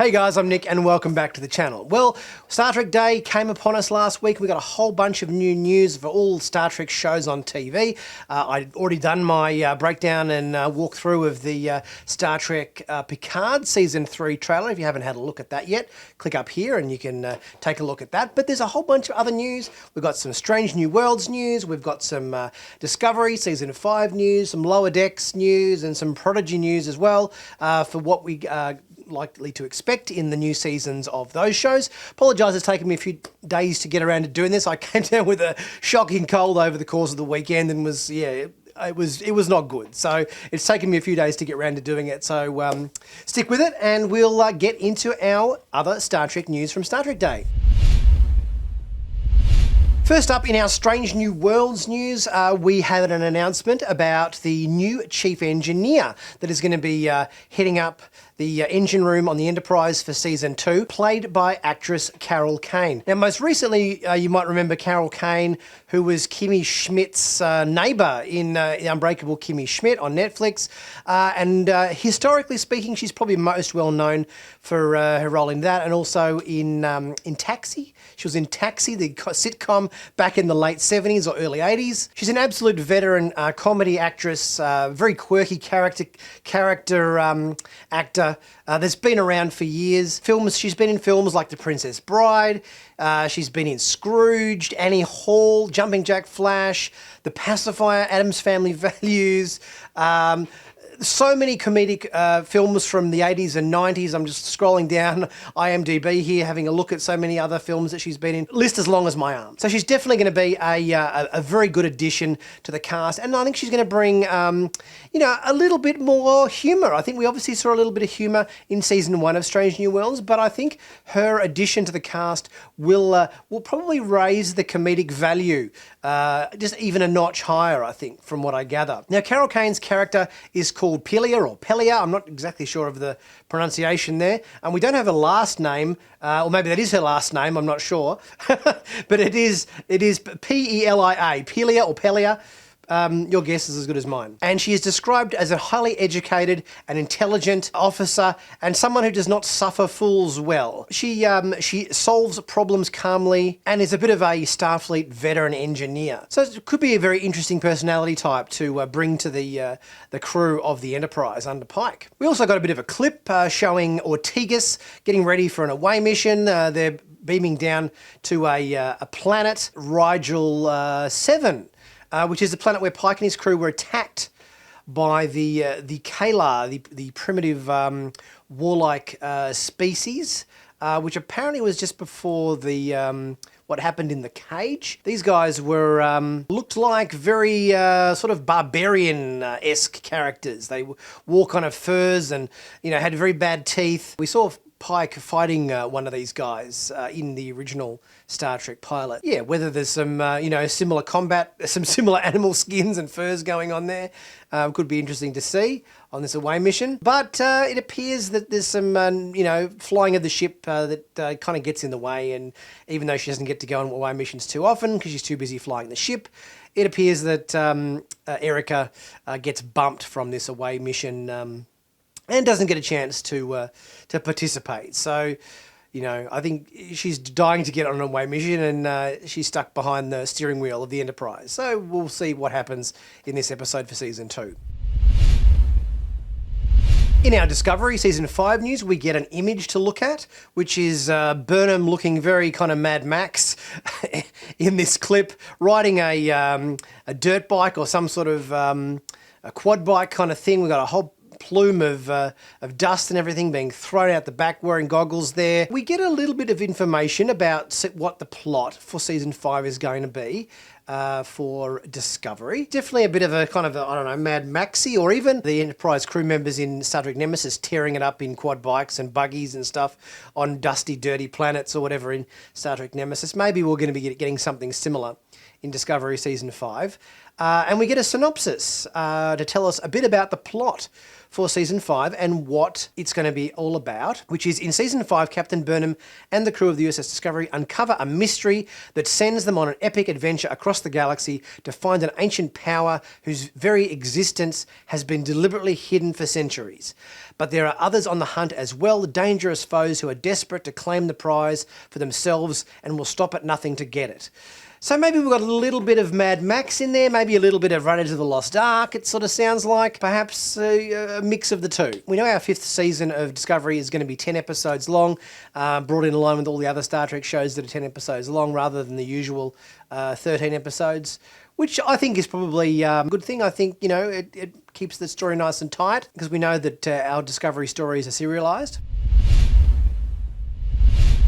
Hey guys, I'm Nick and welcome back to the channel. Well, Star Trek Day came upon us last week. We got a whole bunch of new news for all Star Trek shows on TV. I'd already done my breakdown and walkthrough of the Star Trek Picard Season 3 trailer. If you haven't had a look at that yet, click up here and you can take a look at that. But there's a whole bunch of other news. We've got some Strange New Worlds news. We've got some Discovery Season 5 news, some Lower Decks news and some Prodigy news as well for what we likely to expect in the new seasons of those shows. Apologise, it's taken me a few days to get around to doing this. I came down with a shocking cold over the course of the weekend and it was not good. So it's taken me a few days to get around to doing it. So stick with it and we'll get into our other Star Trek news from Star Trek Day. First up in our Strange New Worlds news, we had an announcement about the new chief engineer that is going to be heading up the engine room on the Enterprise for Season 2, played by actress Carol Kane. Now, most recently, you might remember Carol Kane, who was Kimmy Schmidt's neighbour in Unbreakable Kimmy Schmidt on Netflix. And historically speaking, she's probably most well known for her role in that and also in Taxi. She was in Taxi, the sitcom back in the late 70s or early 80s. She's an absolute veteran comedy actress, very quirky character actor that's been around for years. She's been in films like The Princess Bride, she's been in Scrooged, Annie Hall, Jumping Jack Flash, The Pacifier, Addams Family Values, so many comedic films from the 80s and 90s. I'm just scrolling down IMDb here, having a look at so many other films that she's been in. List as long as my arm. So she's definitely going to be a very good addition to the cast. And I think she's going to bring, a little bit more humour. I think we obviously saw a little bit of humour in Season 1 of Strange New Worlds, but I think her addition to the cast will probably raise the comedic value just even a notch higher, I think, from what I gather. Now, Carol Kane's character is called Pelia or Pelia. I'm not exactly sure of the pronunciation there. And we don't have a last name, or maybe that is her last name, I'm not sure. But it is P-E-L-I-A, Pelia or Pelia. Your guess is as good as mine. And she is described as a highly educated and intelligent officer and someone who does not suffer fools well. She solves problems calmly and is a bit of a Starfleet veteran engineer. So it could be a very interesting personality type to bring to the crew of the Enterprise under Pike. We also got a bit of a clip showing Ortegas getting ready for an away mission. They're beaming down to a planet, Rigel 7. Which is the planet where Pike and his crew were attacked by the Kalar, the primitive warlike species, which apparently was just before the what happened in the cage. These guys were looked like very sort of barbarian-esque characters. They wore kind of furs and had very bad teeth. We saw Pike fighting one of these guys in the original Star Trek pilot. Yeah, whether there's some, similar combat, some similar animal skins and furs going on there, could be interesting to see on this away mission. But it appears that there's some, flying of the ship that kind of gets in the way, and even though she doesn't get to go on away missions too often because she's too busy flying the ship, it appears that Erica gets bumped from this away mission and doesn't get a chance to participate. So, I think she's dying to get on an away mission and she's stuck behind the steering wheel of the Enterprise. So we'll see what happens in this episode for Season 2. In our Discovery Season 5 news, we get an image to look at, which is Burnham looking very kind of Mad Max in this clip, riding a dirt bike or some sort of a quad bike kind of thing. We've got a whole plume of dust and everything being thrown out the back, wearing goggles there. We get a little bit of information about what the plot for Season 5 is going to be for Discovery. Definitely a bit of a kind of, Mad Maxy, or even the Enterprise crew members in Star Trek Nemesis tearing it up in quad bikes and buggies and stuff on dusty, dirty planets or whatever in Star Trek Nemesis. Maybe we're going to be getting something similar in Discovery Season 5. And we get a synopsis to tell us a bit about the plot for Season 5 and what it's going to be all about, which is in Season 5, Captain Burnham and the crew of the USS Discovery uncover a mystery that sends them on an epic adventure across the galaxy to find an ancient power whose very existence has been deliberately hidden for centuries. But there are others on the hunt as well, dangerous foes who are desperate to claim the prize for themselves and will stop at nothing to get it. So maybe we've got a little bit of Mad Max in there, maybe a little bit of Raiders of the Lost Ark, it sort of sounds like, perhaps a mix of the two. We know our 5th season of Discovery is going to be 10 episodes long, brought in line with all the other Star Trek shows that are 10 episodes long rather than the usual 13 episodes, which I think is probably a good thing. I think, you know, it keeps the story nice and tight because we know that our Discovery stories are serialised.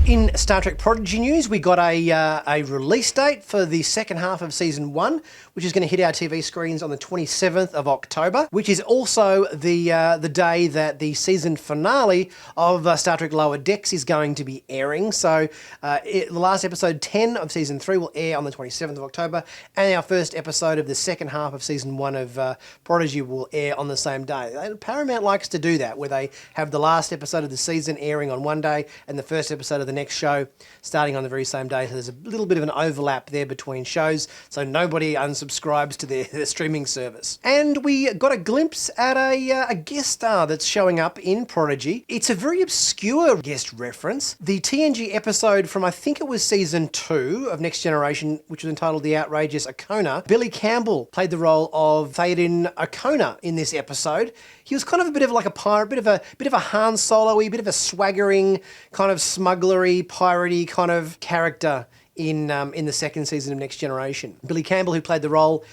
In Star Trek Prodigy news, we got a release date for the second half of Season 1, which is going to hit our TV screens on the 27th of October, which is also the day that the season finale of Star Trek Lower Decks is going to be airing. So the last episode 10 of Season 3 will air on the 27th of October, and our first episode of the second half of Season 1 of Prodigy will air on the same day. Paramount likes to do that, where they have the last episode of the season airing on one day and the first episode of the next show starting on the very same day. So there's a little bit of an overlap there between shows, so nobody unsubscribes to their streaming service. And we got a glimpse at a guest star that's showing up in Prodigy. It's a very obscure guest reference. The TNG episode from, I think it was Season 2 of Next Generation, which was entitled The Outrageous Okona. Billy Campbell played the role of Théoden Okona in this episode. He was kind of a bit of like a pirate, bit of a Han Solo-y, bit of a swaggering, kind of smugglery, piratey kind of character in the second season of Next Generation. Billy Campbell, who played the role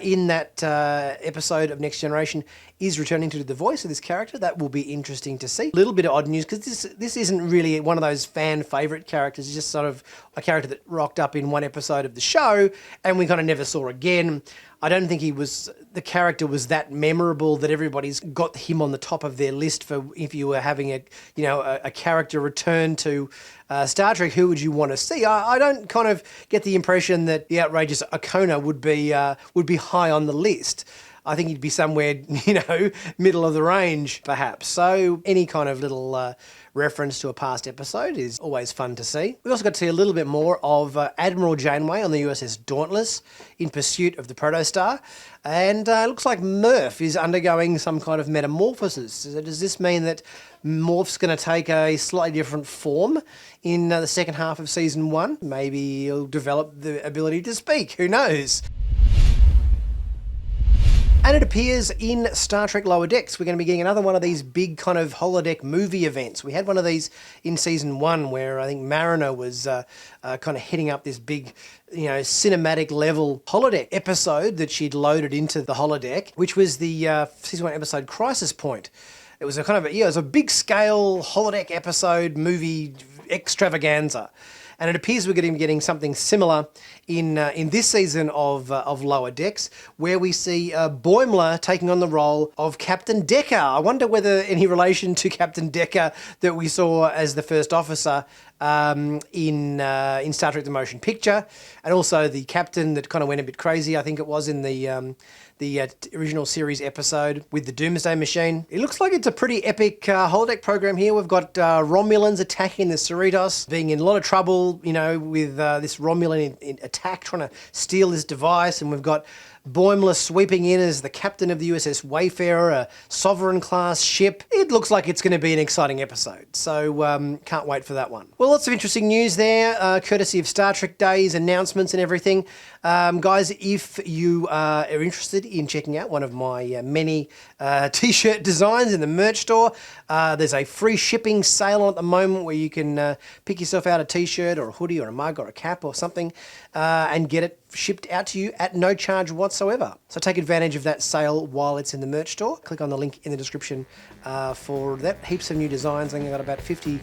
in that episode of Next Generation, is returning to do the voice of this character. That will be interesting to see. A little bit of odd news, because this isn't really one of those fan favourite characters. It's just sort of a character that rocked up in one episode of the show and we kind of never saw again. I don't think the character was that memorable that everybody's got him on the top of their list for if you were having a character return to Star Trek, who would you want to see? I don't kind of get the impression that the Outrageous Okona would be high on the list. I think he'd be somewhere, middle of the range, perhaps. So any kind of little reference to a past episode is always fun to see. We also got to see a little bit more of Admiral Janeway on the USS Dauntless in pursuit of the Protostar. And it looks like Murph is undergoing some kind of metamorphosis. So does this mean that Morph's going to take a slightly different form in the second half of Season 1? Maybe he'll develop the ability to speak. Who knows? And it appears in Star Trek Lower Decks. We're going to be getting another one of these big kind of holodeck movie events. We had one of these in Season 1 where I think Mariner was kind of heading up this big, cinematic level holodeck episode that she'd loaded into the holodeck, which was the Season 1 episode Crisis Point. It was it was a big scale holodeck episode movie extravaganza. And it appears we're going to be getting something similar in this season of Lower Decks, where we see Boimler taking on the role of Captain Decker. I wonder whether any relation to Captain Decker that we saw as the first officer in Star Trek: The Motion Picture, and also the captain that kind of went a bit crazy. I think it was in the original series episode with the Doomsday Machine. It looks like it's a pretty epic holodeck program here. We've got Romulans attacking the Cerritos, being in a lot of trouble, with this Romulan attack, trying to steal this device, and we've got Boimler sweeping in as the captain of the USS Wayfarer, a Sovereign-class ship. It looks like it's going to be an exciting episode, so can't wait for that one. Well, lots of interesting news there, courtesy of Star Trek Days, announcements and everything. Guys, if you are interested in checking out one of my many t-shirt designs in the merch store, there's a free shipping sale on at the moment where you can pick yourself out a t-shirt or a hoodie or a mug or a cap or something and get it shipped out to you at no charge whatsoever. So take advantage of that sale while it's in the merch store. Click on the link in the description for that. Heaps of new designs. I think I've got about 50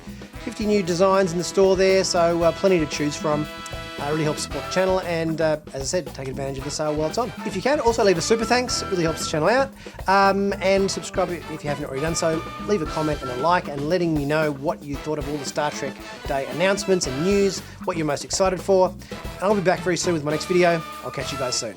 new designs in the store there, so plenty to choose from. Really helps support the channel, and as I said, take advantage of the sale while it's on. If you can, also leave a super thanks. It really helps the channel out. And subscribe if you haven't already done so. Leave a comment and a like, and letting me know what you thought of all the Star Trek Day announcements and news, what you're most excited for. And I'll be back very soon with my next video. I'll catch you guys soon.